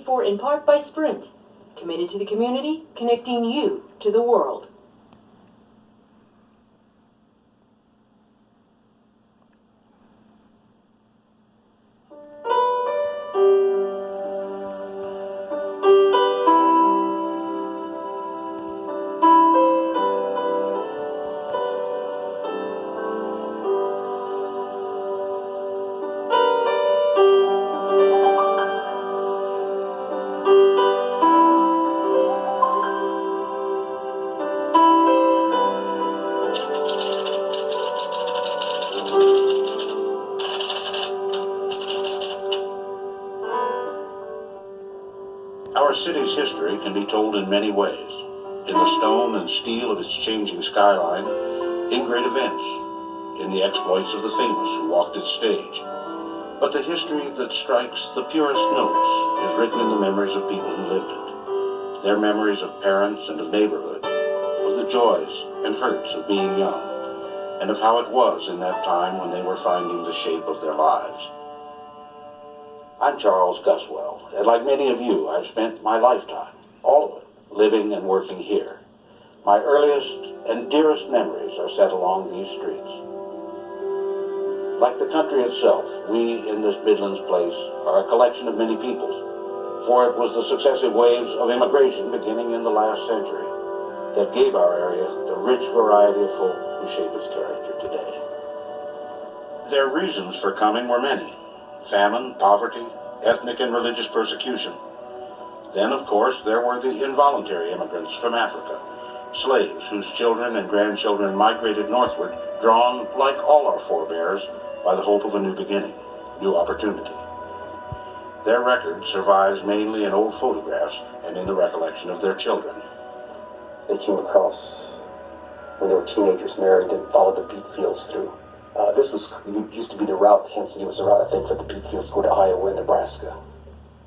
for in part by Sprint, committed to the community, connecting you to the world. Our city's history can be told in many ways. In the stone and steel of its changing skyline, in great events, in the exploits of the famous who walked its stage. But the history that strikes the purest notes is written in the memories of people who lived it. Their memories of parents and of neighborhood, of the joys and hurts of being young, and of how it was in that time when they were finding the shape of their lives. I'm Charles Guswell, and like many of you, I've spent my lifetime, all of it, living and working here. My earliest and dearest memories are set along these streets. Like the country itself, we in this Midlands place are a collection of many peoples, for it was the successive waves of immigration beginning in the last century that gave our area the rich variety of folk who shape its character today. Their reasons for coming were many. Famine, poverty, ethnic and religious persecution. Then, of course, there were the involuntary immigrants from Africa, slaves whose children and grandchildren migrated northward, drawn, like all our forebears, by the hope of a new beginning, new opportunity. Their record survives mainly in old photographs and in the recollection of their children. They came across when they were teenagers, married, and followed the beet fields through. This used to be the route. Kansas City was the route, I think, for the beet fields to go to Iowa and Nebraska.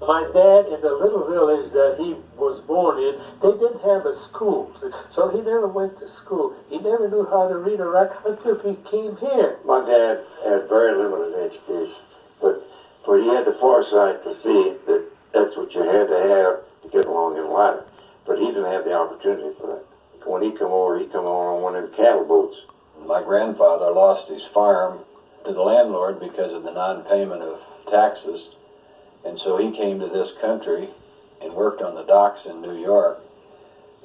My dad, in the little village that he was born in, they didn't have a school, so he never went to school. He never knew how to read or write until he came here. My dad had very limited education, but he had the foresight to see that that's what you had to have to get along in life. But he didn't have the opportunity for that. When he come over on one of them cattle boats. My grandfather lost his farm to the landlord because of the non-payment of taxes, and so he came to this country and worked on the docks in New York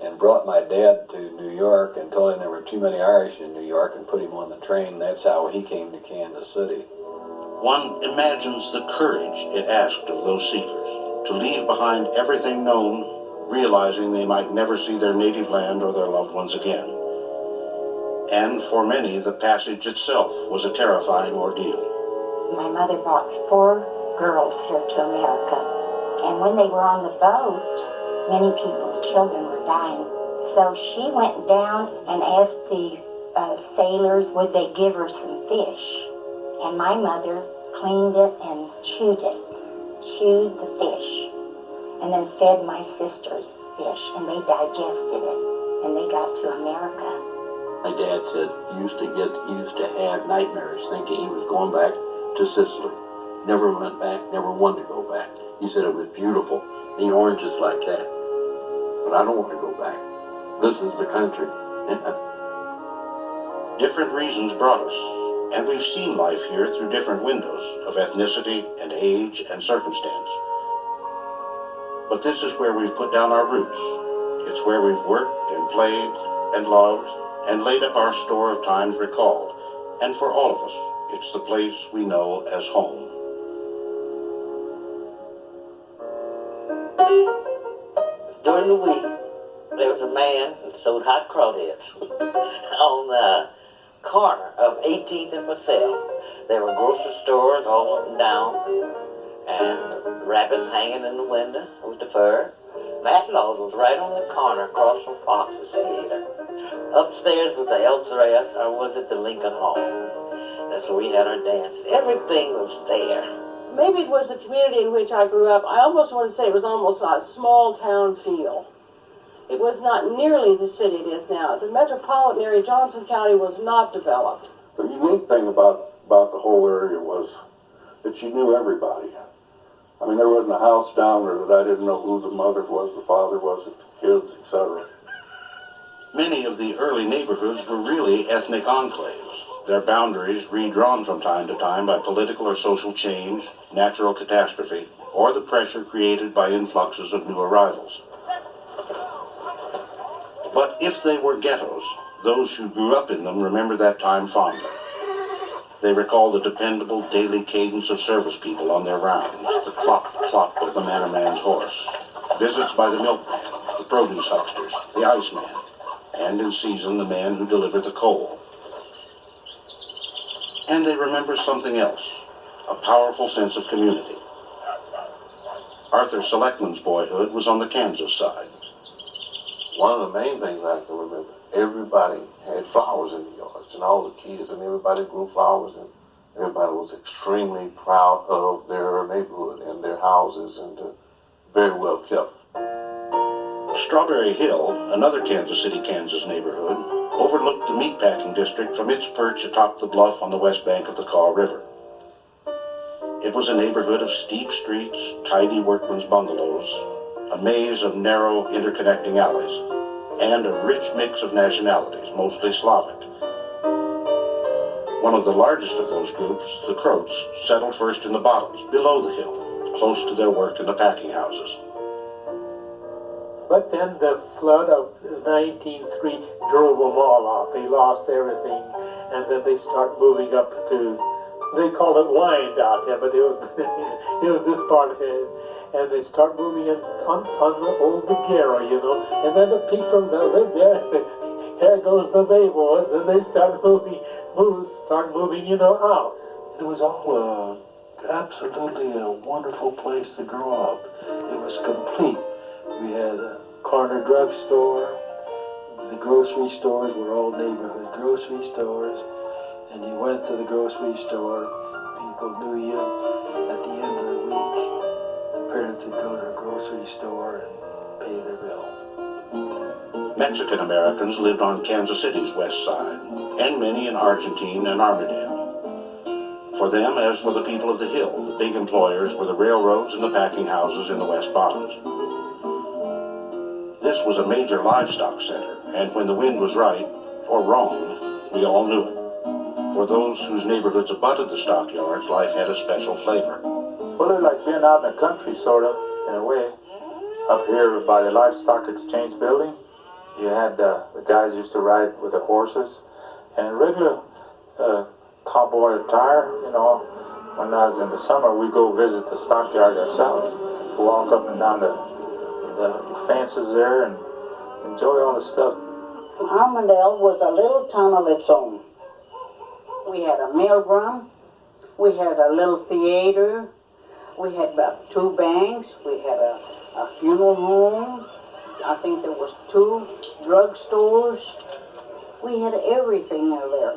and brought my dad to New York and told him there were too many Irish in New York and put him on the train. That's how he came to Kansas City. One imagines the courage it asked of those seekers to leave behind everything known, realizing they might never see their native land or their loved ones again. And for many, the passage itself was a terrifying ordeal. My mother brought 4 girls here to America, and when they were on the boat, many people's children were dying. So she went down and asked the sailors would they give her some fish. And my mother cleaned it and chewed the fish, and then fed my sisters fish, and they digested it, and they got to America. My dad said he used to have nightmares thinking he was going back to Sicily. Never went back, never wanted to go back. He said it was beautiful, the oranges like that. But I don't want to go back. This is the country. Different reasons brought us, and we've seen life here through different windows of ethnicity and age and circumstance. But this is where we've put down our roots. It's where we've worked and played and loved and laid up our store of times recalled. And for all of us, it's the place we know as home. During the week, there was a man that sold hot crawdads on the corner of 18th and Marcel. There were grocery stores all up and down, and rabbits hanging in the window with the fur. Matlow's was right on the corner across from Fox's Theater. Upstairs was the Elks Rest, or was it the Lincoln Hall? That's where we had our dance. Everything was there. Maybe it was the community in which I grew up. I almost want to say it was almost a small town feel. It was not nearly the city it is now. The metropolitan area, Johnson County, was not developed. The unique thing about the whole area was that you knew everybody. I mean, there wasn't a house down there that I didn't know who the mother was, the father was, the kids, etc. Many of the early neighborhoods were really ethnic enclaves, their boundaries redrawn from time to time by political or social change, natural catastrophe, or the pressure created by influxes of new arrivals. But if they were ghettos, those who grew up in them remember that time fondly. They recall the dependable daily cadence of service people on their rounds, the clop of the manor man's horse, visits by the milkman, the produce hucksters, the iceman, and in season the man who delivered the coal. And they remember something else, a powerful sense of community. Arthur Selectman's boyhood was on the Kansas side. One of the main things I can remember, everybody had flowers in the yards, and all the kids, and everybody grew flowers, and everybody was extremely proud of their neighborhood and their houses, and very well kept. Strawberry Hill, another Kansas City, Kansas neighborhood, overlooked the meatpacking district from its perch atop the bluff on the west bank of the Kaw River. It was a neighborhood of steep streets, tidy workmen's bungalows, a maze of narrow, interconnecting alleys, and a rich mix of nationalities, mostly Slavic. One of the largest of those groups, the Croats, settled first in the bottoms, below the hill, close to their work in the packing houses. But then the flood of 1903 drove them all out. They lost everything, and then they start moving up to, they called it Wyandotte, yeah, but it was this part of it. And they start moving in on the old Daguerre, you know, and then the people that live there say, here goes the neighborhood, and they start moving, you know, out. It was all absolutely a wonderful place to grow up. It was complete. We had a corner drugstore. The grocery stores were all neighborhood grocery stores. And you went to the grocery store, people knew you. At the end of the week, the parents would go to the grocery store and pay their bill. Mexican Americans lived on Kansas City's west side, and many in Argentine and Armidale. For them, as for the people of the Hill, the big employers were the railroads and the packing houses in the West Bottoms. This was a major livestock center, and when the wind was right, or wrong, we all knew it. For those whose neighborhoods abutted the stockyards, life had a special flavor. Well, it was like being out in the country, sort of, in a way. Up here by the Livestock Exchange building, you had the guys used to ride with the horses, and regular cowboy attire, you know. When I was in the summer, we go visit the stockyard ourselves, walk up and down the fences there and enjoy all the stuff. Armidale was a little town of its own. We had a mail run, we had a little theater, we had about 2 banks, we had a funeral home, I think there was 2 drugstores. We had everything there.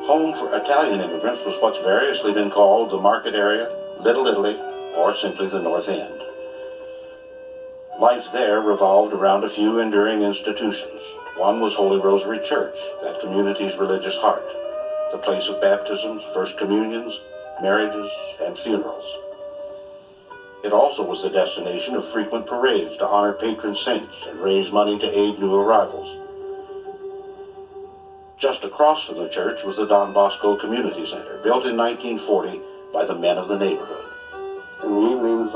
Home for Italian immigrants was what's variously been called the Market Area, Little Italy, or simply the North End. Life there revolved around a few enduring institutions. One was Holy Rosary Church, that community's religious heart, the place of baptisms, first communions, marriages, and funerals. It also was the destination of frequent parades to honor patron saints and raise money to aid new arrivals. Just across from the church was the Don Bosco Community Center, built in 1940 by the men of the neighborhood. In the evenings,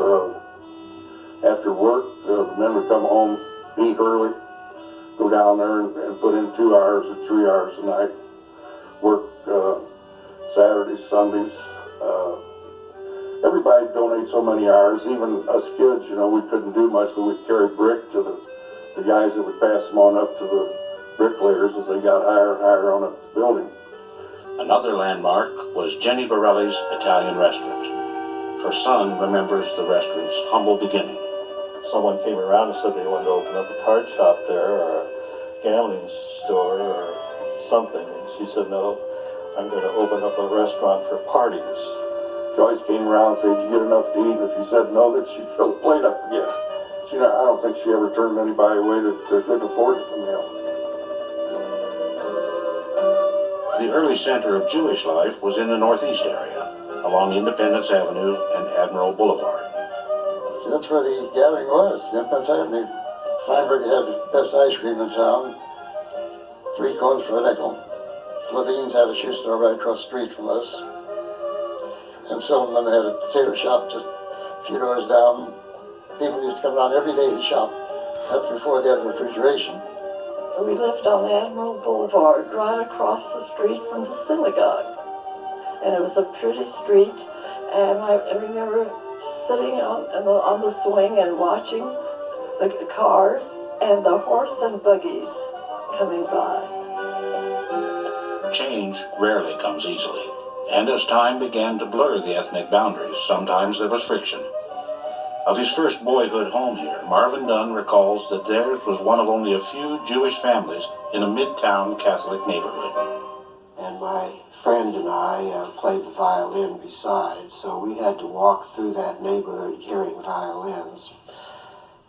after work, the men would come home, eat early, go down there and put in 2 hours or 3 hours a night, work Saturdays, Sundays. Everybody donated so many hours, even us kids, you know, we couldn't do much, but we'd carry brick to the guys that would pass them on up to the bricklayers as they got higher and higher on up the building. Another landmark was Jenny Borelli's Italian restaurant. Her son remembers the restaurant's humble beginning. Someone came around and said they wanted to open up a card shop there or a gambling store or something. And she said, no, I'm going to open up a restaurant for parties. She always came around and said, did you get enough to eat? And if you said no, then she'd fill the plate up again. I don't think she ever turned anybody away that couldn't afford the meal. The early center of Jewish life was in the Northeast area. along Independence Avenue and Admiral Boulevard. That's where the gathering was, Independence Avenue. Feinberg had the best ice cream in town. 3 cones for a nickel. Levine's had a shoe store right across the street from us. And Silverman had a sailor shop just a few doors down. People used to come down every day to shop. That's before they had refrigeration. We lived on Admiral Boulevard, right across the street from the synagogue. And it was a pretty street, and I remember sitting on the swing and watching the cars and the horse and buggies coming by. Change rarely comes easily, and as time began to blur the ethnic boundaries, sometimes there was friction. Of his first boyhood home here, Marvin Dunn recalls that theirs was one of only a few Jewish families in a midtown Catholic neighborhood. And my friend and I played the violin besides, so we had to walk through that neighborhood carrying violins.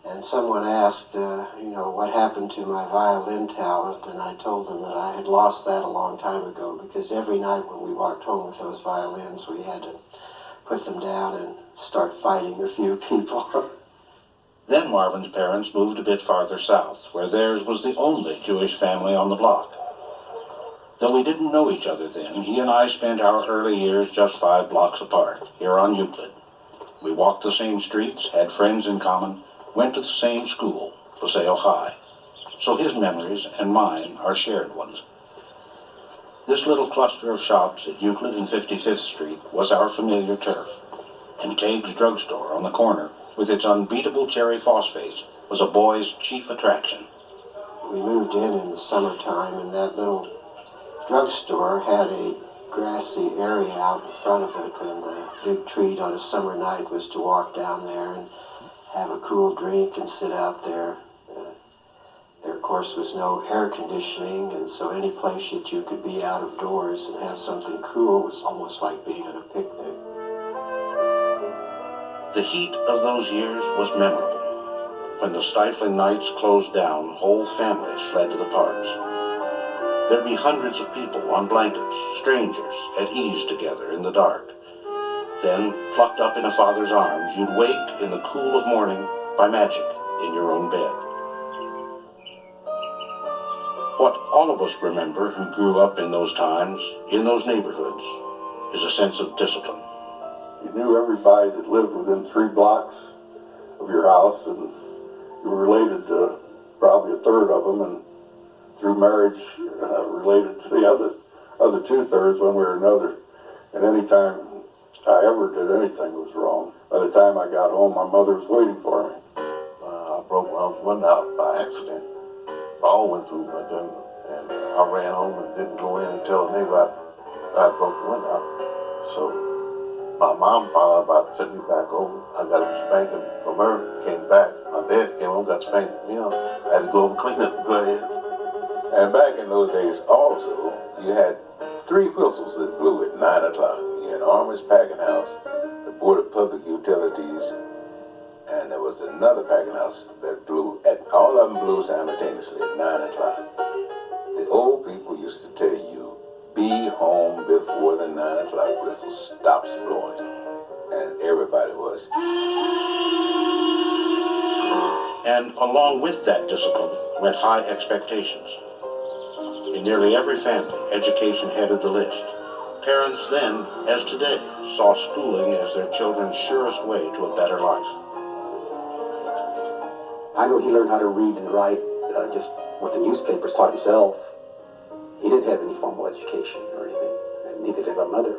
And someone asked, what happened to my violin talent, and I told them that I had lost that a long time ago, because every night when we walked home with those violins, we had to put them down and start fighting a few people. Then Marvin's parents moved a bit farther south, where theirs was the only Jewish family on the block. Though we didn't know each other then, he and I spent our early years just 5 blocks apart, here on Euclid. We walked the same streets, had friends in common, went to the same school, Paseo High. So his memories and mine are shared ones. This little cluster of shops at Euclid and 55th Street was our familiar turf, and Taig's drugstore on the corner, with its unbeatable cherry phosphates, was a boy's chief attraction. We moved in the summertime, and that little drugstore had a grassy area out in front of it, and the big treat on a summer night was to walk down there and have a cool drink and sit out there. There, of course, was no air conditioning, and so any place that you could be out of doors and have something cool was almost like being at a picnic. The heat of those years was memorable. When the stifling nights closed down, whole families fled to the parks. There'd be hundreds of people on blankets, strangers, at ease together in the dark. Then, plucked up in a father's arms, you'd wake in the cool of morning by magic in your own bed. What all of us remember who grew up in those times, in those neighborhoods, is a sense of discipline. You knew everybody that lived within 3 blocks of your house, and you were related to probably a third of them, and through marriage, related to the other 2/3 one way or another. And any time I ever did anything that was wrong, by the time I got home, my mother was waiting for me. I broke my window out by accident. Ball went through my window, and I ran home and didn't go in and tell the neighbor I broke the window out. So my mom found out about it, sent me back over. I got a spanking from her, came back. My dad came home, got spanked from him. I had to go over and clean up the glass. And back in those days also, you had 3 whistles that blew at 9 o'clock. You had Armory's Packing House, the Board of Public Utilities, and there was another packing house that blew, all of them blew simultaneously at 9 o'clock. The old people used to tell you, be home before the 9 o'clock whistle stops blowing. And everybody was. And along with that discipline went high expectations. In nearly every family, education headed the list. Parents then, as today, saw schooling as their children's surest way to a better life. I know he learned how to read and write just with the newspapers, taught himself. He didn't have any formal education or anything, and neither did my mother.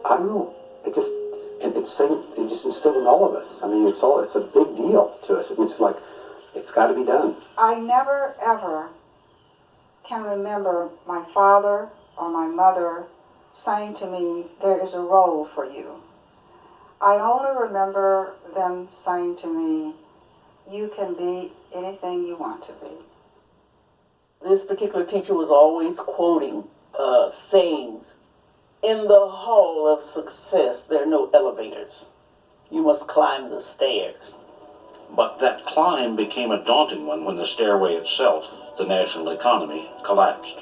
I don't know. It just instilled in all of us. I mean, it's a big deal to us. It's like, it's got to be done. I never, ever can remember my father or my mother saying to me, there is a role for you. I only remember them saying to me, you can be anything you want to be. This particular teacher was always quoting sayings. In the hall of success, there are no elevators. You must climb the stairs. But that climb became a daunting one when the stairway itself, the national economy, collapsed.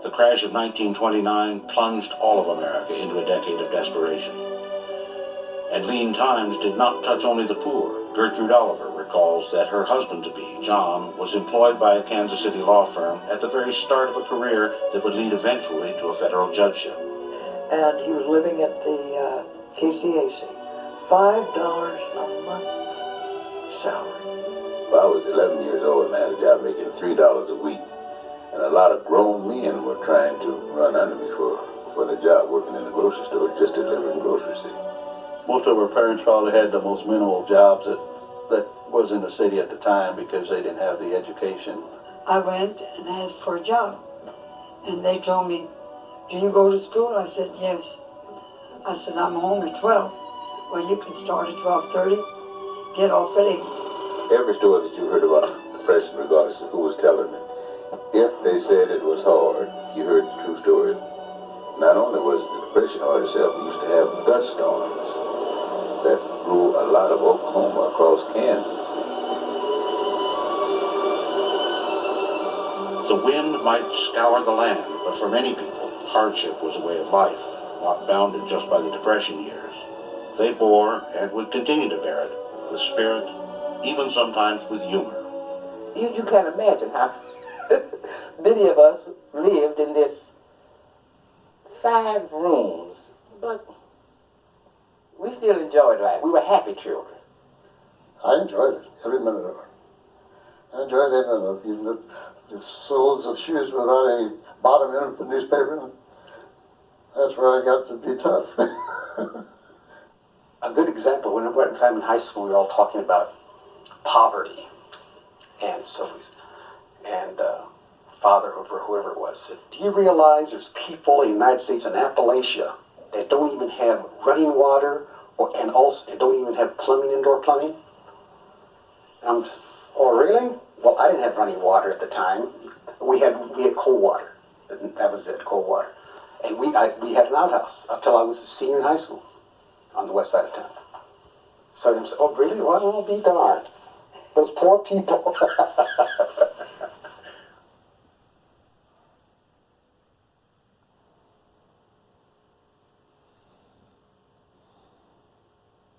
The crash of 1929 plunged all of America into a decade of desperation. And lean times did not touch only the poor. Gertrude Oliver recalls that her husband-to-be, John, was employed by a Kansas City law firm at the very start of a career that would lead eventually to a federal judgeship. And he was living at the KCAC. $5 a month salary. Well, I was 11 years old and I had a job making $3 a week. And a lot of grown men were trying to run under me for the job working in the grocery store, just delivering groceries. Most of our parents probably had the most minimal jobs that was in the city at the time because they didn't have the education. I went and asked for a job. And they told me, do you go to school? I said, yes. I said, I'm home at 12. Well, you can start at 12:30, get off at 8. Every story that you heard about depression, regardless of who was telling it, if they said it was hard, you heard the true story. Not only was the depression hard itself, we used to have dust storms that blew a lot of Oklahoma across Kansas. The wind might scour the land, but for many people, hardship was a way of life, not bounded just by the Depression years. They bore and would continue to bear it with spirit, even sometimes with humor. You can't imagine how many of us lived in this 5 rooms, but we still enjoyed life. We were happy children. I enjoyed it, every minute of it. I enjoyed every minute of it, even the soles of shoes without any bottom in the newspaper. That's where I got to be tough. A good example, when I'm in high school, we were all talking about poverty. And so father or whoever it was said, do you realize there's people in the United States in Appalachia that don't even have running water and don't even have plumbing, indoor plumbing? And oh really? Well, I didn't have running water at the time. We had cold water. That was it, cold water. And we had an outhouse until I was a senior in high school on the west side of town. So I'm saying, oh really? Well, I'll be darned. Those poor people.